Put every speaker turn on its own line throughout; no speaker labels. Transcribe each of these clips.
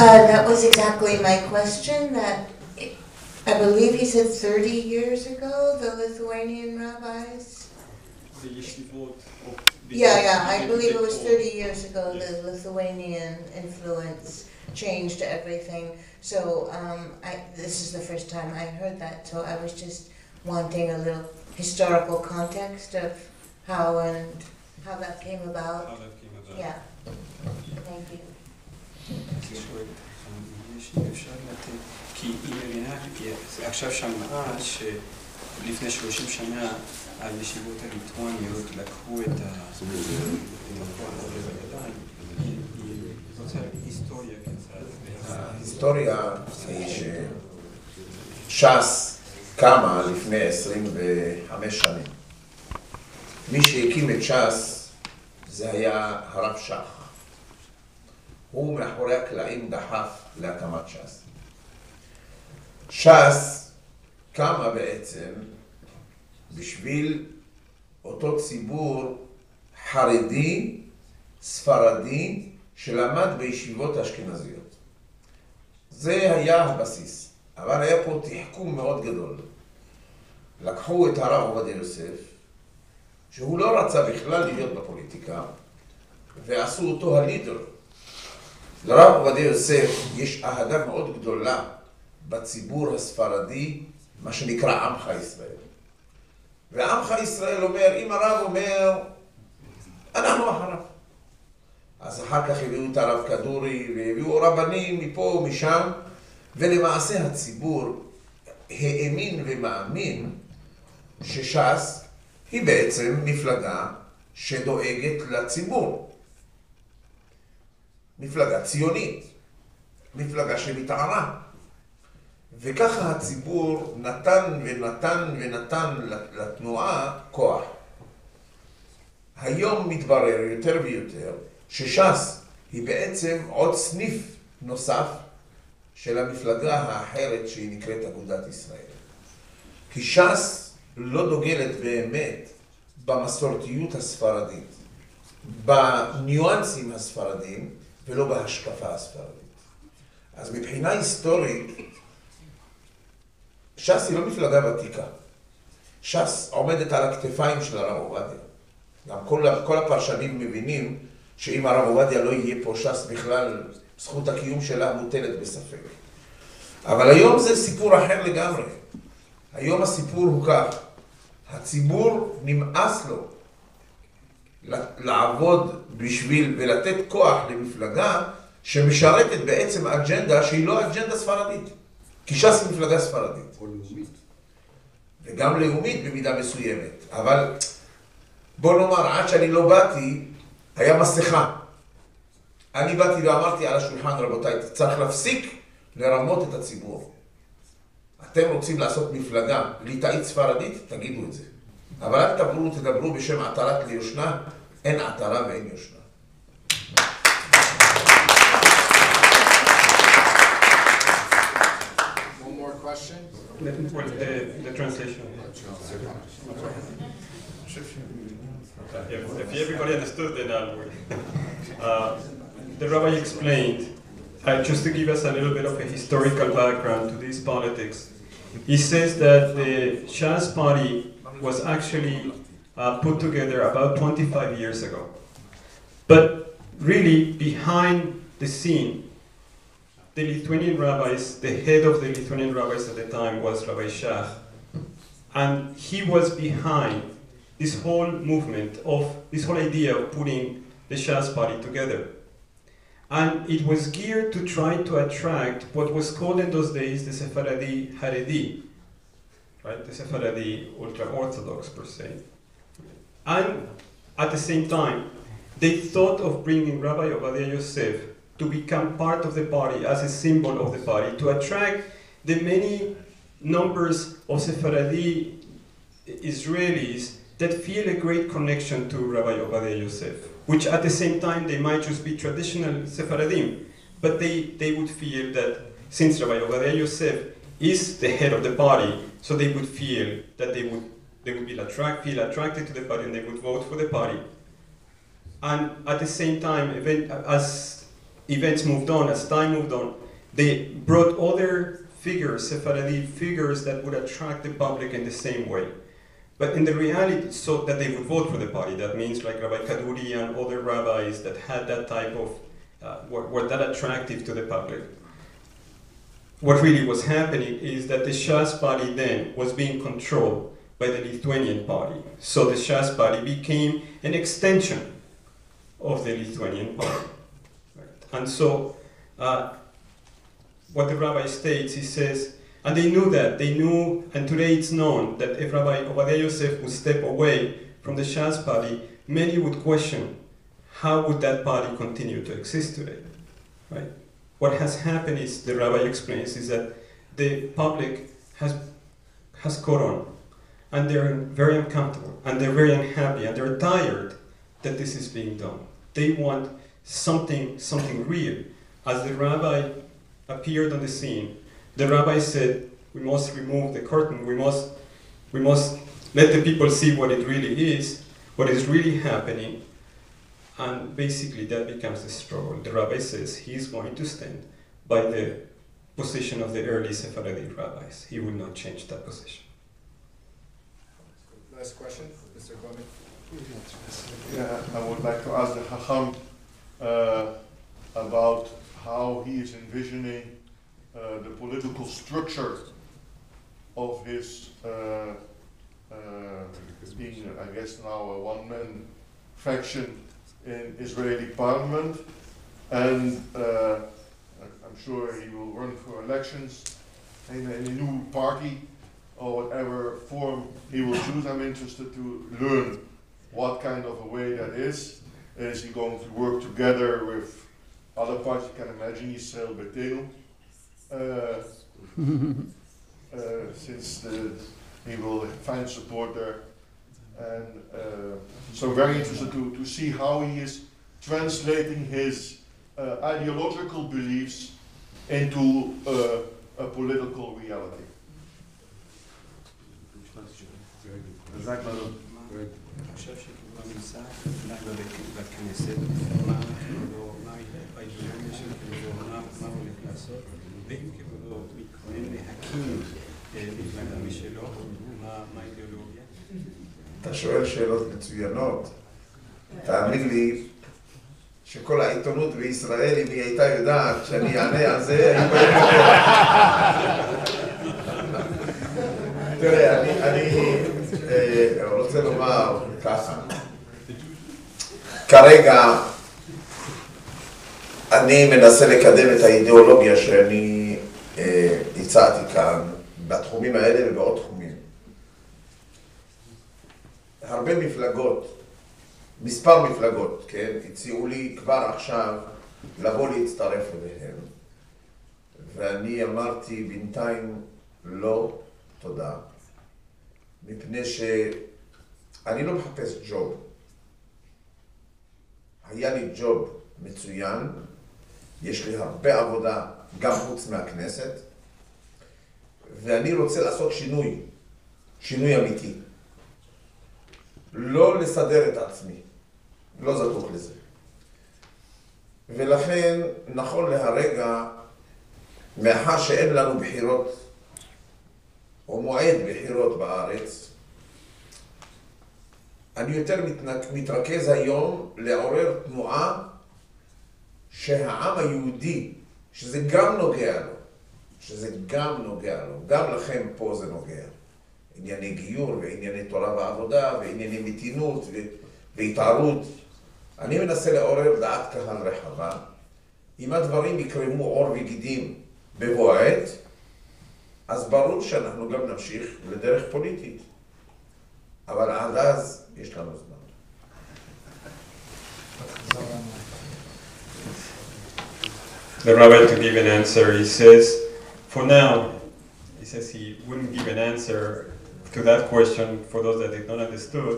That was exactly my question. I believe he said 30 years ago, the Lithuanian rabbis.
The yeshivot.
Yeah, I believe it was 30 years ago. Yes. The Lithuanian influence changed everything. So this is the first time I heard that. So I was just wanting a little historical context of how that came about.
How that came about.
Yeah. Thank you.
כי היא מבינה, כי עכשיו שמעה שלפני 30 שנה הישיבות הליטואניות לקחו את הכוח הזה בידיים. היא רוצה היסטוריה קצת.
ההיסטוריה היא שש"ס קמה לפני 25 שנים. מי שהקים את ש"ס זה היה הרב שך. הוא מאחורי הקלעים דחף להקמת ש"ס. ש"ס קמה בעצם בשביל אותו ציבור חרדי, ספרדי, שלמד בישיבות האשכנזיות. זה היה הבסיס, אבל היה פה תחכום מאוד גדול. לקחו את הרב עובדיה יוסף, שהוא לא רצה בכלל להיות בפוליטיקה, ועשו אותו הלידר. לרב עובדיה יוסף יש אהדה מאוד גדולה בציבור הספרדי, מה שנקרא עמך ישראל. ועמך ישראל אומר, אם הרב אומר, אנחנו אחריו. אז אחר כך הביאו את הרב כדורי, והביאו רבנים מפה ומשם, ולמעשה הציבור האמין ומאמין שש"ס היא בעצם מפלגה שדואגת לציבור. מפלגה ציונית, מפלגה שמתערה. וככה הציבור נתן ונתן ונתן לתנועה כוח. היום מתברר יותר ויותר שש"ס היא בעצם עוד סניף נוסף של המפלגה האחרת שהיא נקראת אגודת ישראל. כי ש"ס לא דוגלת באמת במסורתיות הספרדית, בניואנסים הספרדיים ולא בהשקפה הספרדית. אז מבחינה היסטורית, ש"ס היא לא מפלגה ותיקה. ש"ס עומדת על הכתפיים של הרב עובדיה. גם כל הפרשנים מבינים שאם הרב עובדיה לא יהיה פה, ש"ס בכלל, זכות הקיום שלה מוטלת בספק. אבל היום זה סיפור אחר לגמרי. היום הסיפור הוא כך, הציבור נמאס לו לעבוד בשביל ולתת כוח למפלגה שמשרתת בעצם אג'נדה שהיא לא אג'נדה ספרדית. כי ש"ס היא מפלגה ספרדית. או לאומית. וגם לאומית במידה מסוימת. אבל בוא נאמר, עד שאני לא באתי, היה מסכה. אני באתי ואמרתי על השולחן, רבותיי, צריך להפסיק לרמות את הציבור. אתם רוצים לעשות מפלגה ליטאית ספרדית? תגידו את זה. אבל אל תדברו בשם עטרת ליושנה, אין עטרה ואין יושנה.
Question?
The translation. If everybody understood, then I'll wait. The rabbi explained, just to give us a little bit of a historical background to these politics. He says that the Shas party was actually put together about 25 years ago. But really, behind the scene, the Lithuanian rabbis, the head of the Lithuanian rabbis at the time was Rabbi Shach, and he was behind this whole movement of, this whole idea of putting the Shas party together. And it was geared to try to attract what was called in those days the Sephardi Haredi, right? The Sephardi ultra-Orthodox per se. And at the same time, they thought of bringing Rabbi Obadiah Yosef to become part of the party, as a symbol of the party, to attract the many numbers of Sephardi Israelis that feel a great connection to Rabbi Obadiah Yosef, which at the same time they might just be traditional Sephardim, but they would feel that since Rabbi Obadiah Yosef is the head of the party, so they would feel that they would feel attracted to the party and they would vote for the party. And at the same time, as events moved on, as time moved on, they brought other figures, Sephardi figures that would attract the public in the same way. But in the reality, so that they would vote for the party. That means like Rabbi Kaduri and other rabbis that had that type of, were that attractive to the public. What really was happening is that the Shas party then was being controlled by the Lithuanian party. So the Shas party became an extension of the Lithuanian party. Right? And so what the rabbi states, he says, and they knew that, and today it's known that if Rabbi Obadiah Yosef would step away from the Shas party, many would question, how would that party continue to exist today, right? What has happened is, the rabbi explains, is that the public has caught on, and they're very uncomfortable, and they're very unhappy, and they're tired that this is being done. They want something real. As the rabbi appeared on the scene, the rabbi said, we must remove the curtain, we must let the people see what it really is, what is really happening, and basically that becomes the struggle. The rabbi says he's going to stand by the position of the early Sephardic rabbis. He will not change that position.
Last question, Mr. Gomez.
Yeah, I would like to ask the Hakham about how he is envisioning the political structure of his being, I guess now, a one-man faction in Israeli parliament, and I'm sure he will run for elections in a new party or whatever form he will choose. I'm interested to learn what kind of a way that is. Is he going to work together with other parties? You can imagine Yisrael Betenu, since he will find support there. And so very interested to see how he is translating his ideological beliefs into a political reality.
אני חושב שכבר נמצא, אולי בכנסת, מה האידיאולוגיה של כבודו, מה הוא הולך לעשות, ואם כבודו מתכונן להקים מפלגה משלו, מה האידיאולוגיה?
אתה שואל שאלות מצוינות. תאמין לי שכל העיתונות בישראל, אם היא הייתה יודעת שאני אענה על זה, תראה, אני רוצה לומר ככה. כרגע אני מנסה לקדם את האידיאולוגיה שאני הצעתי כאן בתחומים האלה ובעוד תחומים. הרבה מפלגות, מספר מפלגות, כן, הציעו לי כבר עכשיו לבוא להצטרף אליהם. ואני אמרתי בינתיים לא, תודה. מפני שאני לא מחפש ג'וב. היה לי ג'וב מצוין, יש לי הרבה עבודה גם חוץ מהכנסת, ואני רוצה לעשות שינוי אמיתי. לא לסדר את עצמי, לא זקוק לזה. ולכן, נכון להרגע, מאחר שאין לנו בחירות, או מועד בחירות בארץ, אני יותר מתרכז היום לעורר תנועה שהעם היהודי, שזה גם נוגע לו, גם לכם פה זה נוגע. ענייני גיור וענייני תורה ועבודה וענייני מתינות והתערות. אני מנסה לעורר דעת קהל רחבה. אם הדברים יקרמו עור וגידים בבוא העת, אז ברור שאנחנו גם נמשיך לדרך פוליטית. אבל עד אז יש לנו זמן.
The rabbi, to give an answer, he says, for now, he says he wouldn't give an answer to that question for those that did not understood.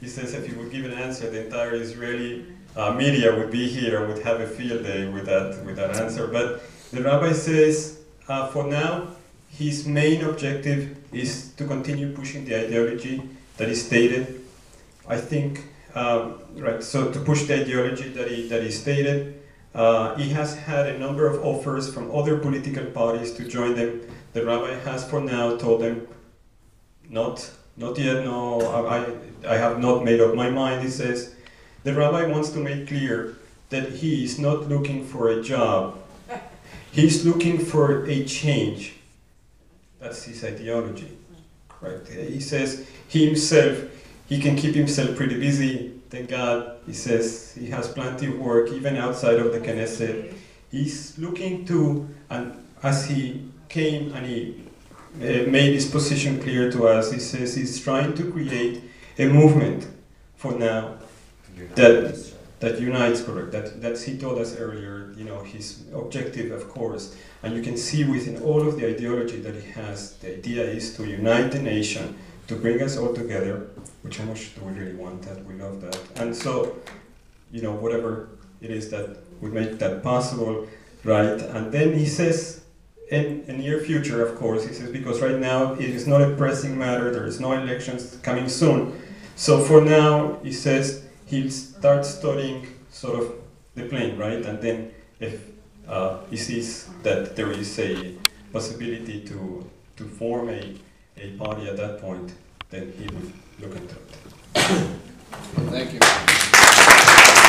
He says if he would give an answer, the entire Israeli media would be here, would have a field day with that answer. But the rabbi says, for now, his main objective is to continue pushing the ideology that he stated. I think, right, so to push the ideology that he stated, He has had a number of offers from other political parties to join them. The rabbi has for now told them, not yet, no, I have not made up my mind, he says. The rabbi wants to make clear that he is not looking for a job. He's looking for a change. That's his ideology, right? He says he can keep himself pretty busy. Thank God, he says he has plenty of work, even outside of the Knesset. He's looking to, and as he came and he made his position clear to us, he says he's trying to create a movement for now that unites, correct? That's he told us earlier, you know, his objective, of course, and you can see within all of the ideology that he has, the idea is to unite the nation, to bring us all together, which how much do we really want that? We love that. And so, you know, whatever it is that would make that possible, right? And then he says, in the near future, of course, he says, because right now it is not a pressing matter, there is no elections coming soon. So for now, he says, he'll start studying sort of the plan, right? And then if he sees that there is a possibility to form a party at that point, then he will look into it.
Thank you.